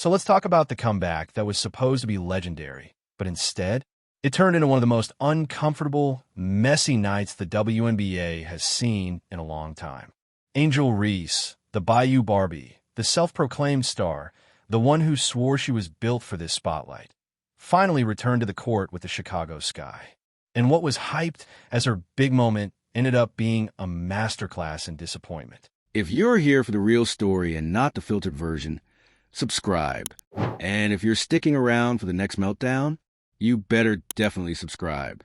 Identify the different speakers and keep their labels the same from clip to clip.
Speaker 1: So let's talk about the comeback that was supposed to be legendary, but instead, it turned into one of the most uncomfortable, messy nights the WNBA has seen in a long time. Angel Reese, the Bayou Barbie, the self-proclaimed star, the one who swore she was built for this spotlight, finally returned to the court with the Chicago Sky. And what was hyped as her big moment ended up being a masterclass in disappointment.
Speaker 2: If you're here for the real story and not the filtered version, subscribe. And if you're sticking around for the next meltdown, you better definitely subscribe.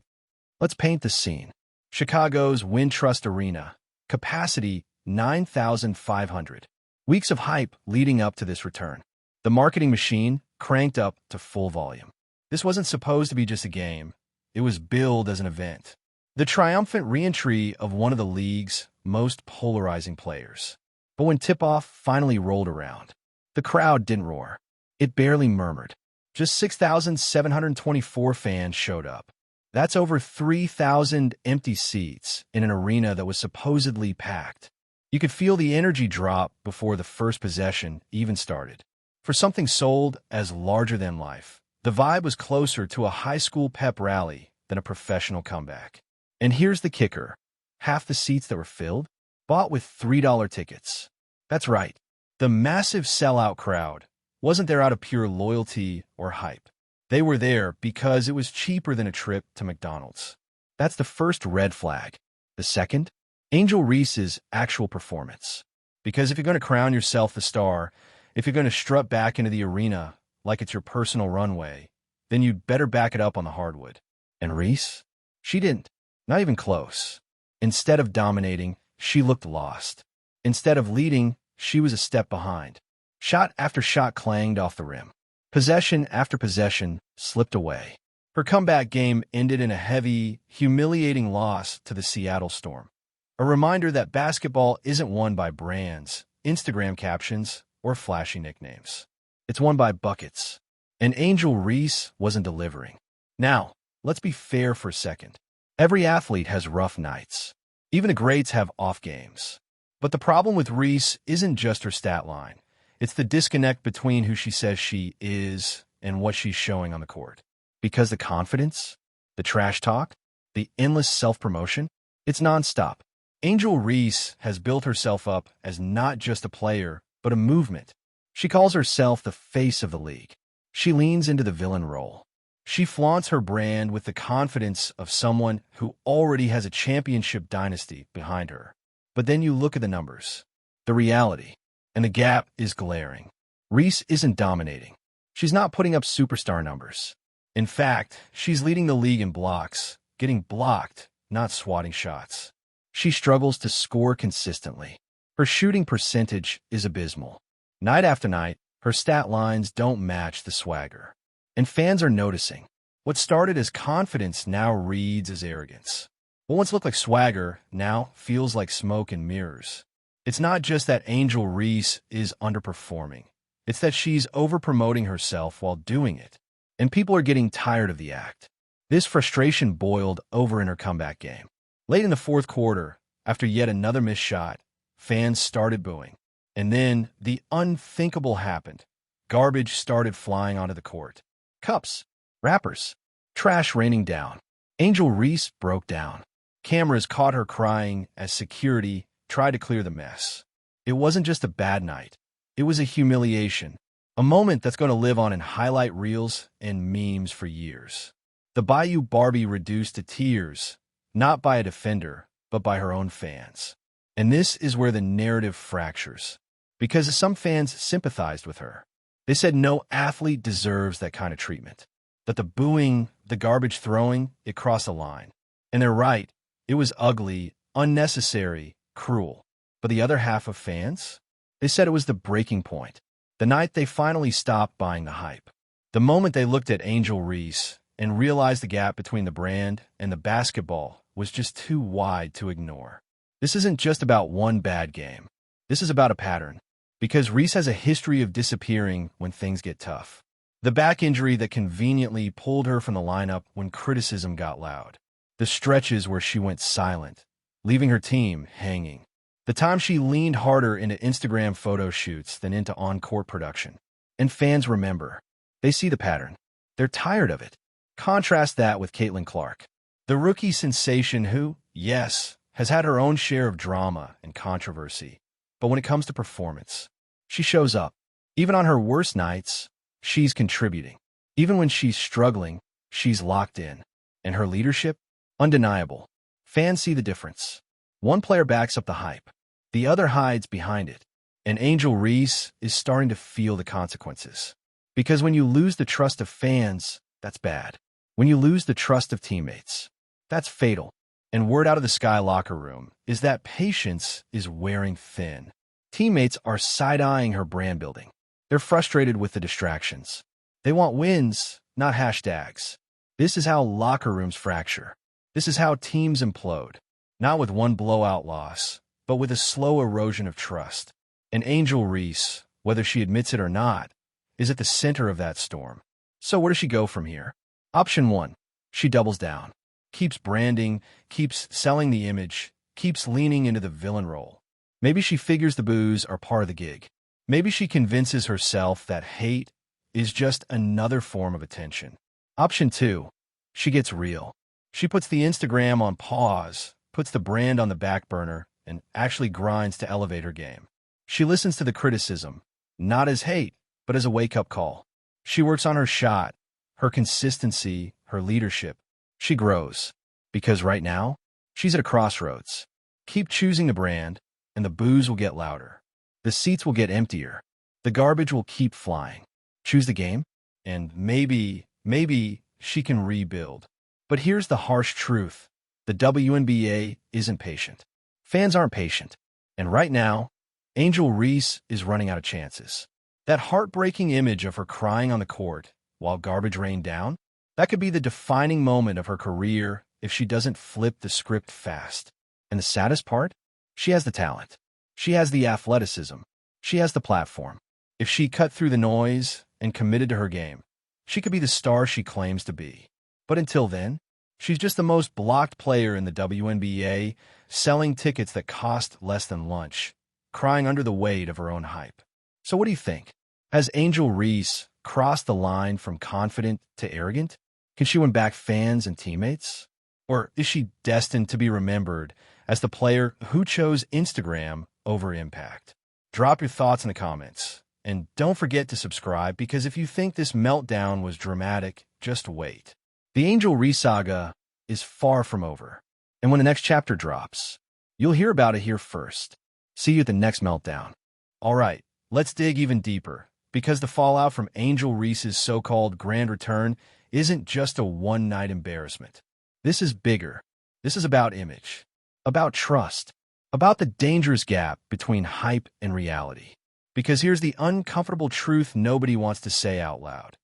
Speaker 1: Let's paint the scene. Chicago's Wintrust Arena. Capacity 9,500. Weeks of hype leading up to this return. The marketing machine cranked up to full volume. This wasn't supposed to be just a game. It was billed as an event. The triumphant re-entry of one of the league's most polarizing players. But when tip-off finally rolled around, the crowd didn't roar. It barely murmured. Just 6,724 fans showed up. That's over 3,000 empty seats in an arena that was supposedly packed. You could feel the energy drop before the first possession even started. For something sold as larger than life, the vibe was closer to a high school pep rally than a professional comeback. And here's the kicker. Half the seats that were filled, bought with $3 tickets. That's right. The massive sellout crowd wasn't there out of pure loyalty or hype. They were there because it was cheaper than a trip to McDonald's. That's the first red flag. The second, Angel Reese's actual performance. Because if you're going to crown yourself the star, if you're going to strut back into the arena like it's your personal runway, then you'd better back it up on the hardwood. And Reese? She didn't. Not even close. Instead of dominating, she looked lost. Instead of leading, she was a step behind. Shot after shot clanged off the rim. Possession after possession slipped away. Her comeback game ended in a heavy, humiliating loss to the Seattle Storm. A reminder that basketball isn't won by brands, Instagram captions, or flashy nicknames. It's won by buckets. And Angel Reese wasn't delivering. Now, let's be fair for a second. Every athlete has rough nights. Even the greats have off games. But the problem with Reese isn't just her stat line. It's the disconnect between who she says she is and what she's showing on the court. Because the confidence, the trash talk, the endless self-promotion, it's nonstop. Angel Reese has built herself up as not just a player, but a movement. She calls herself the face of the league. She leans into the villain role. She flaunts her brand with the confidence of someone who already has a championship dynasty behind her. But then you look at the numbers, the reality, and the gap is glaring. Reese isn't dominating. She's not putting up superstar numbers. In fact, she's leading the league in blocks, getting blocked, not swatting shots. She struggles to score consistently. Her shooting percentage is abysmal. Night after night, her stat lines don't match the swagger. And fans are noticing. What started as confidence now reads as arrogance. What once looked like swagger now feels like smoke and mirrors. It's not just that Angel Reese is underperforming. It's that she's over-promoting herself while doing it. And people are getting tired of the act. This frustration boiled over in her comeback game. Late in the fourth quarter, after yet another missed shot, fans started booing. And then the unthinkable happened. Garbage started flying onto the court. Cups, wrappers, trash raining down. Angel Reese broke down. Cameras caught her crying as security tried to clear the mess. It wasn't just a bad night. It was a humiliation. A moment that's going to live on in highlight reels and memes for years. The Bayou Barbie reduced to tears, not by a defender, but by her own fans. And this is where the narrative fractures. Because some fans sympathized with her. They said no athlete deserves that kind of treatment. That the booing, the garbage throwing, it crossed a line. And they're right. It was ugly, unnecessary, cruel. But the other half of fans? They said it was the breaking point. The night they finally stopped buying the hype. The moment they looked at Angel Reese and realized the gap between the brand and the basketball was just too wide to ignore. This isn't just about one bad game. This is about a pattern. Because Reese has a history of disappearing when things get tough. The back injury that conveniently pulled her from the lineup when criticism got loud. The stretches where she went silent, leaving her team hanging. The time she leaned harder into Instagram photo shoots than into on-court production. And fans remember. They see the pattern. They're tired of it. Contrast that with Caitlin Clark, the rookie sensation who, yes, has had her own share of drama and controversy. But when it comes to performance, she shows up. Even on her worst nights, she's contributing. Even when she's struggling, she's locked in. And her leadership? Undeniable. Fans see the difference. One player backs up the hype. The other hides behind it. And Angel Reese is starting to feel the consequences. Because when you lose the trust of fans, that's bad. When you lose the trust of teammates, that's fatal. And word out of the Sky locker room is that patience is wearing thin. Teammates are side-eyeing her brand building. They're frustrated with the distractions. They want wins, not hashtags. This is how locker rooms fracture. This is how teams implode. Not with one blowout loss, but with a slow erosion of trust. And Angel Reese, whether she admits it or not, is at the center of that storm. So where does she go from here? Option 1. She doubles down. Keeps branding, keeps selling the image, keeps leaning into the villain role. Maybe she figures the boos are part of the gig. Maybe she convinces herself that hate is just another form of attention. Option 2. She gets real. She puts the Instagram on pause, puts the brand on the back burner, and actually grinds to elevate her game. She listens to the criticism, not as hate, but as a wake-up call. She works on her shot, her consistency, her leadership. She grows. Because right now, she's at a crossroads. Keep choosing the brand, and the boos will get louder. The seats will get emptier. The garbage will keep flying. Choose the game, and maybe she can rebuild. But here's the harsh truth. The WNBA isn't patient. Fans aren't patient. And right now, Angel Reese is running out of chances. That heartbreaking image of her crying on the court while garbage rained down, that could be the defining moment of her career if she doesn't flip the script fast. And the saddest part? She has the talent. She has the athleticism. She has the platform. If she cut through the noise and committed to her game, she could be the star she claims to be. But until then, she's just the most blocked player in the WNBA, selling tickets that cost less than lunch, crying under the weight of her own hype. So what do you think? Has Angel Reese crossed the line from confident to arrogant? Can she win back fans and teammates? Or is she destined to be remembered as the player who chose Instagram over impact? Drop your thoughts in the comments. And don't forget to subscribe, because if you think this meltdown was dramatic, just wait. The Angel Reese saga is far from over. And when the next chapter drops, you'll hear about it here first. See you at the next meltdown. All right, let's dig even deeper, because the fallout from Angel Reese's so-called grand return isn't just a one-night embarrassment. This is bigger. This is about image, about trust, about the dangerous gap between hype and reality. Because here's the uncomfortable truth nobody wants to say out loud.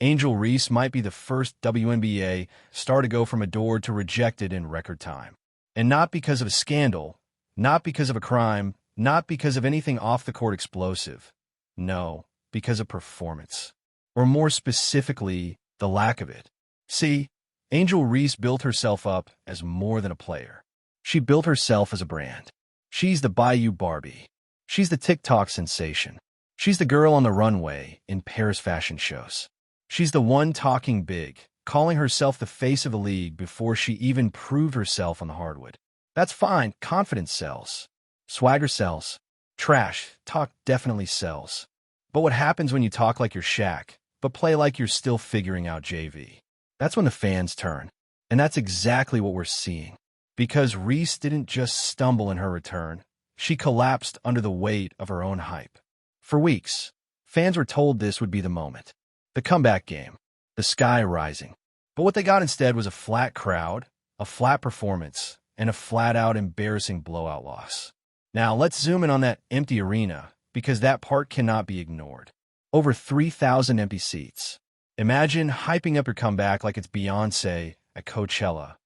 Speaker 1: Angel Reese might be the first WNBA star to go from adored to rejected in record time. And not because of a scandal, not because of a crime, not because of anything off-the-court explosive. No, because of performance. Or more specifically, the lack of it. See, Angel Reese built herself up as more than a player. She built herself as a brand. She's the Bayou Barbie. She's the TikTok sensation. She's the girl on the runway in Paris fashion shows. She's the one talking big, calling herself the face of the league before she even proved herself on the hardwood. That's fine. Confidence sells. Swagger sells. Trash talk definitely sells. But what happens when you talk like you're Shaq, but play like you're still figuring out JV? That's when the fans turn. And that's exactly what we're seeing. Because Reese didn't just stumble in her return. She collapsed under the weight of her own hype. For weeks, fans were told this would be the moment. The comeback game. The sky rising. But what they got instead was a flat crowd, a flat performance, and a flat-out embarrassing blowout loss. Now, let's zoom in on that empty arena, because that part cannot be ignored. Over 3,000 empty seats. Imagine hyping up your comeback like it's Beyoncé at Coachella,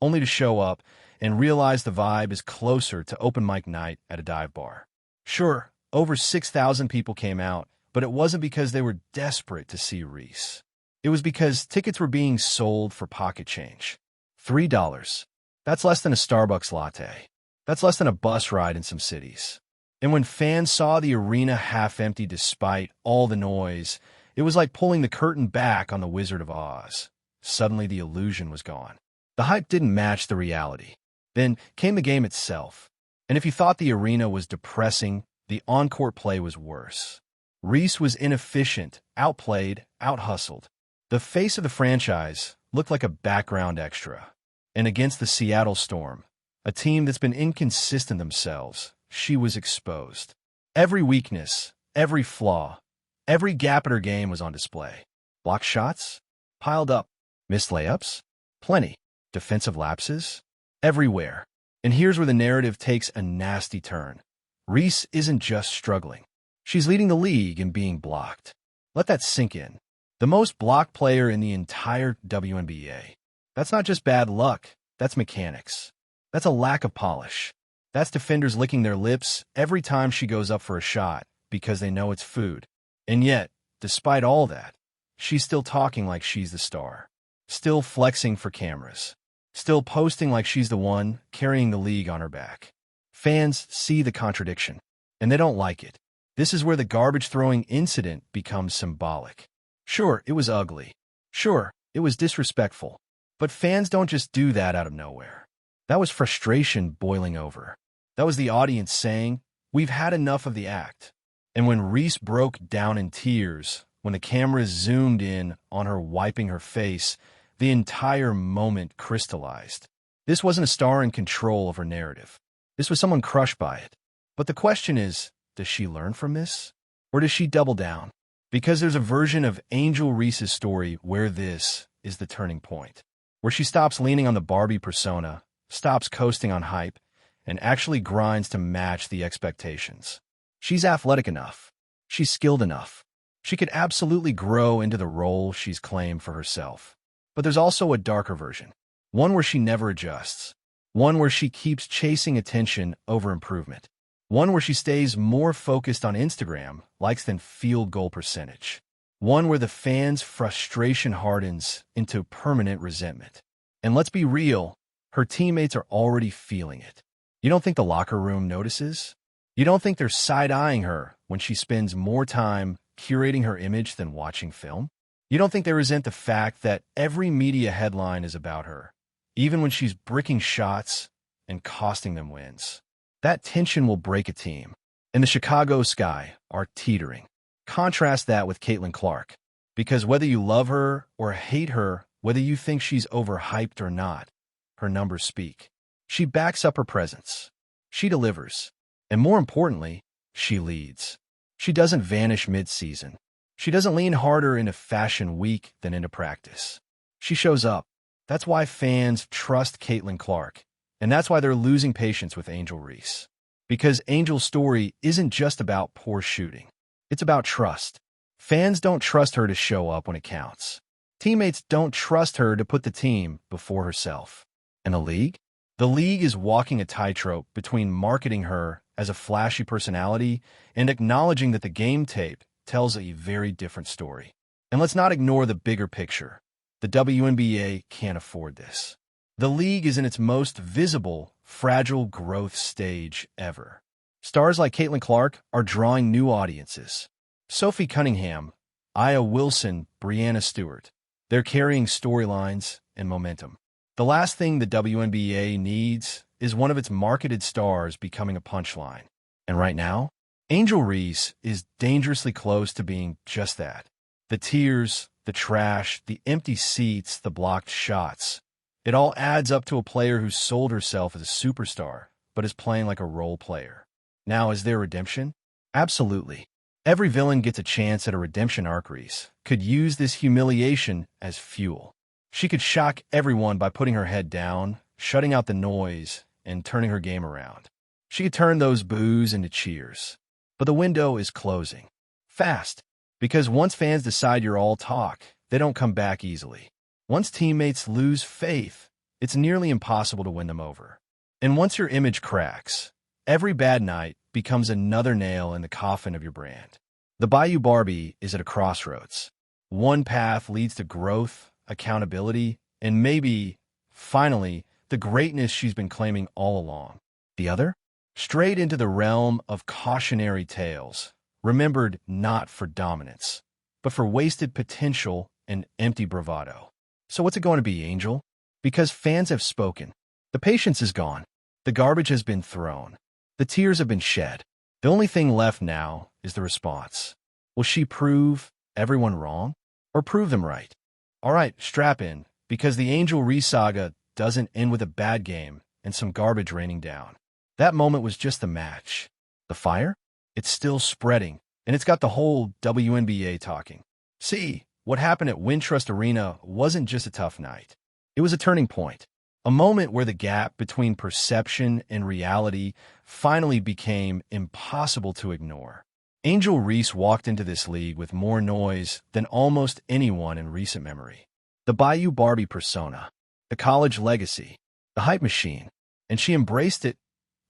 Speaker 1: only to show up and realize the vibe is closer to open mic night at a dive bar. Sure, over 6,000 people came out, but it wasn't because they were desperate to see Reese. It was because tickets were being sold for pocket change. $3. That's less than a Starbucks latte. That's less than a bus ride in some cities. And when fans saw the arena half empty despite all the noise, it was like pulling the curtain back on the Wizard of Oz. Suddenly the illusion was gone. The hype didn't match the reality. Then came the game itself. And if you thought the arena was depressing, the on-court play was worse. Reese was inefficient, outplayed, out-hustled. The face of the franchise looked like a background extra. And against the Seattle Storm, a team that's been inconsistent themselves, she was exposed. Every weakness, every flaw, every gap in her game was on display. Blocked shots? Piled up. Missed layups? Plenty. Defensive lapses? Everywhere. And here's where the narrative takes a nasty turn. Reese isn't just struggling. She's leading the league in being blocked. Let that sink in. The most blocked player in the entire WNBA. That's not just bad luck. That's mechanics. That's a lack of polish. That's defenders licking their lips every time she goes up for a shot because they know it's food. And yet, despite all that, she's still talking like she's the star. Still flexing for cameras. Still posting like she's the one carrying the league on her back. Fans see the contradiction, and they don't like it. This is where the garbage-throwing incident becomes symbolic. Sure, it was ugly. Sure, it was disrespectful. But fans don't just do that out of nowhere. That was frustration boiling over. That was the audience saying, "We've had enough of the act." And when Reese broke down in tears, when the cameras zoomed in on her wiping her face, the entire moment crystallized. This wasn't a star in control of her narrative. This was someone crushed by it. But the question is, does she learn from this? Or does she double down? Because there's a version of Angel Reese's story where this is the turning point. Where she stops leaning on the Barbie persona, stops coasting on hype, and actually grinds to match the expectations. She's athletic enough. She's skilled enough. She could absolutely grow into the role she's claimed for herself. But there's also a darker version. One where she never adjusts. One where she keeps chasing attention over improvement. One where she stays more focused on Instagram likes than field goal percentage. One where the fans' frustration hardens into permanent resentment. And let's be real, her teammates are already feeling it. You don't think the locker room notices? You don't think they're side-eyeing her when she spends more time curating her image than watching film? You don't think they resent the fact that every media headline is about her, even when she's bricking shots and costing them wins? That tension will break a team, and the Chicago Sky are teetering. Contrast that with Caitlin Clark, because whether you love her or hate her, whether you think she's overhyped or not, her numbers speak. She backs up her presence. She delivers. And more importantly, she leads. She doesn't vanish mid-season. She doesn't lean harder into fashion week than into practice. She shows up. That's why fans trust Caitlin Clark, and that's why they're losing patience with Angel Reese. Because Angel's story isn't just about poor shooting. It's about trust. Fans don't trust her to show up when it counts. Teammates don't trust her to put the team before herself. And the league? The league is walking a tightrope between marketing her as a flashy personality and acknowledging that the game tape tells a very different story. And let's not ignore the bigger picture. The WNBA can't afford this. The league is in its most visible, fragile growth stage ever. Stars like Caitlin Clark are drawing new audiences. Sophie Cunningham, Aya Wilson, Brianna Stewart. They're carrying storylines and momentum. The last thing the WNBA needs is one of its marketed stars becoming a punchline. And right now, Angel Reese is dangerously close to being just that. The tears, the trash, the empty seats, the blocked shots. It all adds up to a player who sold herself as a superstar, but is playing like a role player. Now, is there redemption? Absolutely. Every villain gets a chance at a redemption arc. Reese could use this humiliation as fuel. She could shock everyone by putting her head down, shutting out the noise, and turning her game around. She could turn those boos into cheers. But the window is closing. Fast. Because once fans decide you're all talk, they don't come back easily. Once teammates lose faith, it's nearly impossible to win them over. And once your image cracks, every bad night becomes another nail in the coffin of your brand. The Bayou Barbie is at a crossroads. One path leads to growth, accountability, and maybe, finally, the greatness she's been claiming all along. The other? straight into the realm of cautionary tales, remembered not for dominance, but for wasted potential and empty bravado. So what's it going to be, Angel? Because fans have spoken. The patience is gone. The garbage has been thrown. The tears have been shed. The only thing left now is the response. Will she prove everyone wrong or prove them right? All right, strap in, because the Angel Reese saga doesn't end with a bad game and some garbage raining down. That moment was just the match. The fire? It's still spreading, and it's got the whole WNBA talking. See, what happened at Wintrust Arena wasn't just a tough night. It was a turning point, a moment where the gap between perception and reality finally became impossible to ignore. Angel Reese walked into this league with more noise than almost anyone in recent memory. The Bayou Barbie persona, the college legacy, the hype machine, and she embraced it.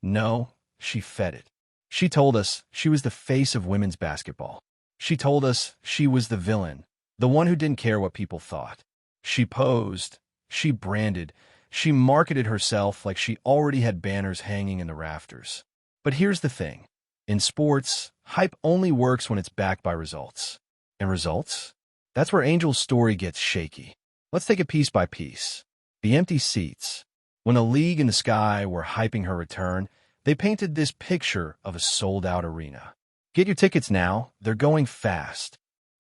Speaker 1: No, she fed it. She told us she was the face of women's basketball. She told us she was the villain, the one who didn't care what people thought. She posed, she branded, she marketed herself like she already had banners hanging in the rafters. But here's the thing. In sports, hype only works when it's backed by results. And results? That's where Angel's story gets shaky. Let's take it piece by piece. The empty seats. When the league and the sky were hyping her return, they painted this picture of a sold-out arena. Get your tickets now, they're going fast.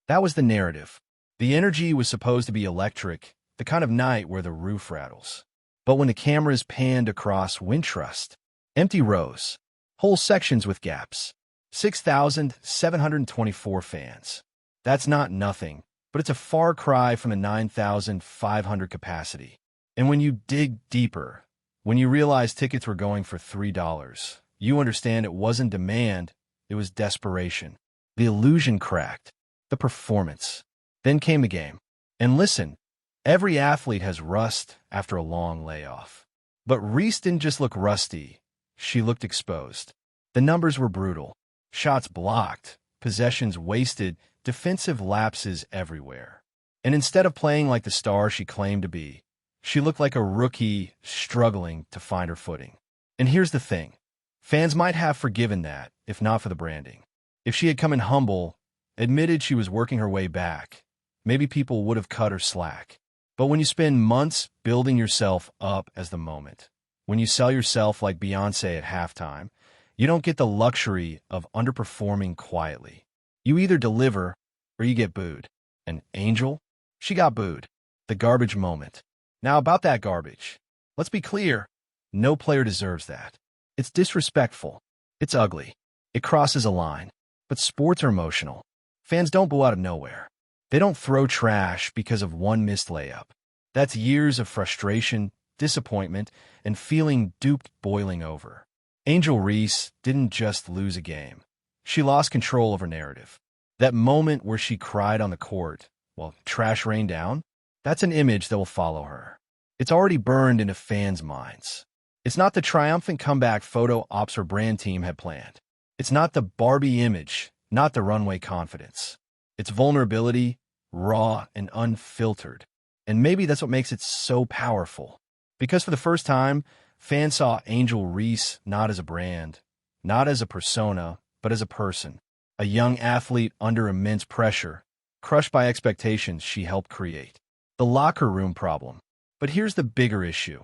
Speaker 1: That was the narrative. The energy was supposed to be electric, the kind of night where the roof rattles. But when the cameras panned across Wintrust, empty rows, whole sections with gaps, 6,724 fans. That's not nothing, but it's a far cry from the 9,500 capacity. And when you dig deeper, when you realize tickets were going for $3, you understand it wasn't demand, it was desperation. The illusion cracked, the performance. Then came the game. And listen, every athlete has rust after a long layoff. But Reese didn't just look rusty, she looked exposed. The numbers were brutal. Shots blocked, possessions wasted, defensive lapses everywhere. And instead of playing like the star she claimed to be, she looked like a rookie struggling to find her footing. And here's the thing. Fans might have forgiven that, if not for the branding. If she had come in humble, admitted she was working her way back, maybe people would have cut her slack. But when you spend months building yourself up as the moment, when you sell yourself like Beyoncé at halftime, you don't get the luxury of underperforming quietly. You either deliver or you get booed. And Angel? She got booed. The garbage moment. Now about that garbage. Let's be clear. No player deserves that. It's disrespectful. It's ugly. It crosses a line. But sports are emotional. Fans don't boo out of nowhere. They don't throw trash because of one missed layup. That's years of frustration, disappointment, and feeling duped boiling over. Angel Reese didn't just lose a game. She lost control of her narrative. That moment where she cried on the court while trash rained down, that's an image that will follow her. It's already burned into fans' minds. It's not the triumphant comeback photo ops her brand team had planned. It's not the Barbie image, not the runway confidence. It's vulnerability, raw and unfiltered. And maybe that's what makes it so powerful. Because for the first time, fans saw Angel Reese not as a brand, not as a persona, but as a person. A young athlete under immense pressure, crushed by expectations she helped create. The locker room problem. But here's the bigger issue.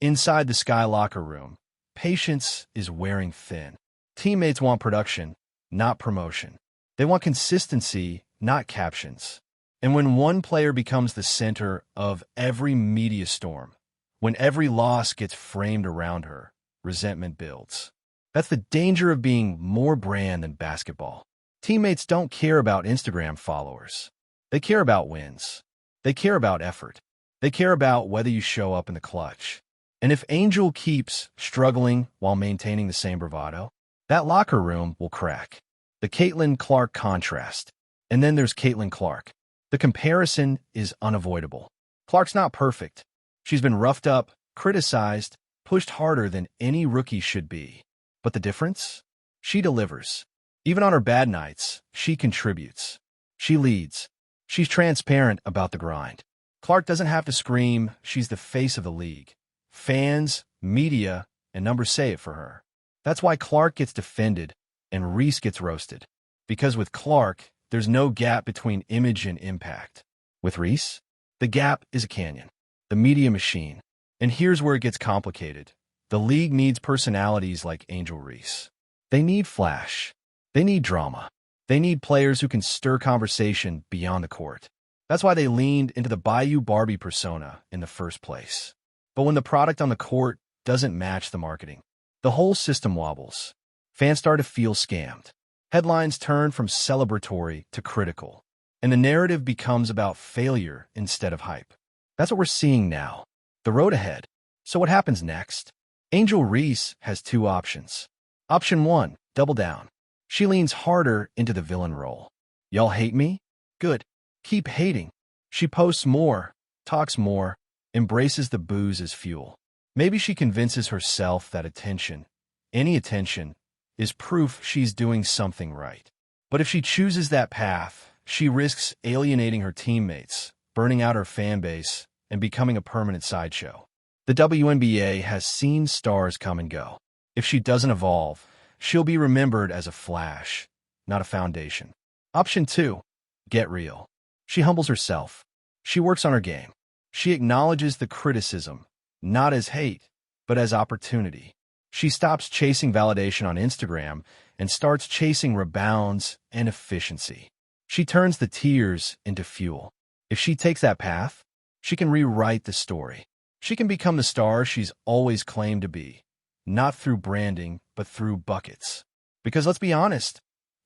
Speaker 1: Inside the Sky locker room, patience is wearing thin. Teammates want production, not promotion. They want consistency, not captions. And when one player becomes the center of every media storm, when every loss gets framed around her, resentment builds. That's the danger of being more brand than basketball. Teammates don't care about Instagram followers. They care about wins. They care about effort. They care about whether you show up in the clutch. And if Angel keeps struggling while maintaining the same bravado, that locker room will crack. The Caitlin Clark contrast. And then there's Caitlin Clark. The comparison is unavoidable. Clark's not perfect. She's been roughed up, criticized, pushed harder than any rookie should be. But the difference? She delivers. Even on her bad nights, she contributes. She leads. She's transparent about the grind. Clark doesn't have to scream, she's the face of the league. Fans, media, and numbers say it for her. That's why Clark gets defended and Reese gets roasted. Because with Clark, there's no gap between image and impact. With Reese, the gap is a canyon, the media machine. And here's where it gets complicated. The league needs personalities like Angel Reese. They need flash. They need drama. They need players who can stir conversation beyond the court. That's why they leaned into the Bayou Barbie persona in the first place. But when the product on the court doesn't match the marketing, the whole system wobbles. Fans start to feel scammed. Headlines turn from celebratory to critical, and the narrative becomes about failure instead of hype. That's what we're seeing now. The road ahead. So what happens next? Angel Reese has two options. Option 1, double down. She leans harder into the villain role. Y'all hate me? Good. Keep hating. She posts more, talks more, embraces the booze as fuel. Maybe she convinces herself that attention, any attention, is proof she's doing something right. But if she chooses that path, she risks alienating her teammates, burning out her fan base, and becoming a permanent sideshow. The WNBA has seen stars come and go. If she doesn't evolve, she'll be remembered as a flash, not a foundation. Option 2, get real. She humbles herself. She works on her game. She acknowledges the criticism, not as hate, but as opportunity. She stops chasing validation on Instagram and starts chasing rebounds and efficiency. She turns the tears into fuel. If she takes that path, she can rewrite the story. She can become the star she's always claimed to be, not through branding, but through buckets. Because let's be honest,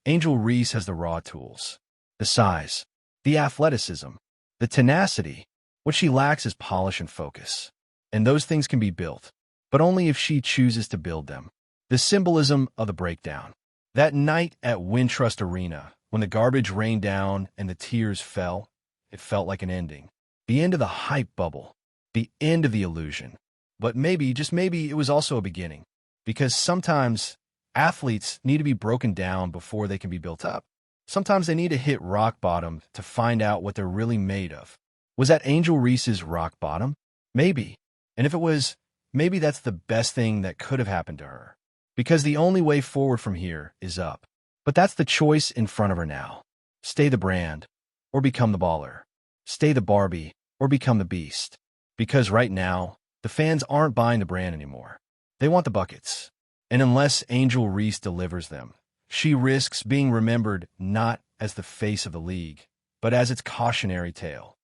Speaker 1: Angel Reese has the raw tools, the size, the athleticism, the tenacity. What she lacks is polish and focus. And those things can be built, but only if she chooses to build them. The symbolism of the breakdown. That night at Wintrust Arena, when the garbage rained down and the tears fell, it felt like an ending. The end of the hype bubble. The end of the illusion. But maybe, just maybe, it was also a beginning. Because sometimes athletes need to be broken down before they can be built up. Sometimes they need to hit rock bottom to find out what they're really made of. Was that Angel Reese's rock bottom? Maybe. And if it was, maybe that's the best thing that could have happened to her. Because the only way forward from here is up. But that's the choice in front of her now. Stay the brand, or become the baller. Stay the Barbie, or become the beast. Because right now, the fans aren't buying the brand anymore. They want the buckets. And unless Angel Reese delivers them, she risks being remembered not as the face of the league, but as its cautionary tale.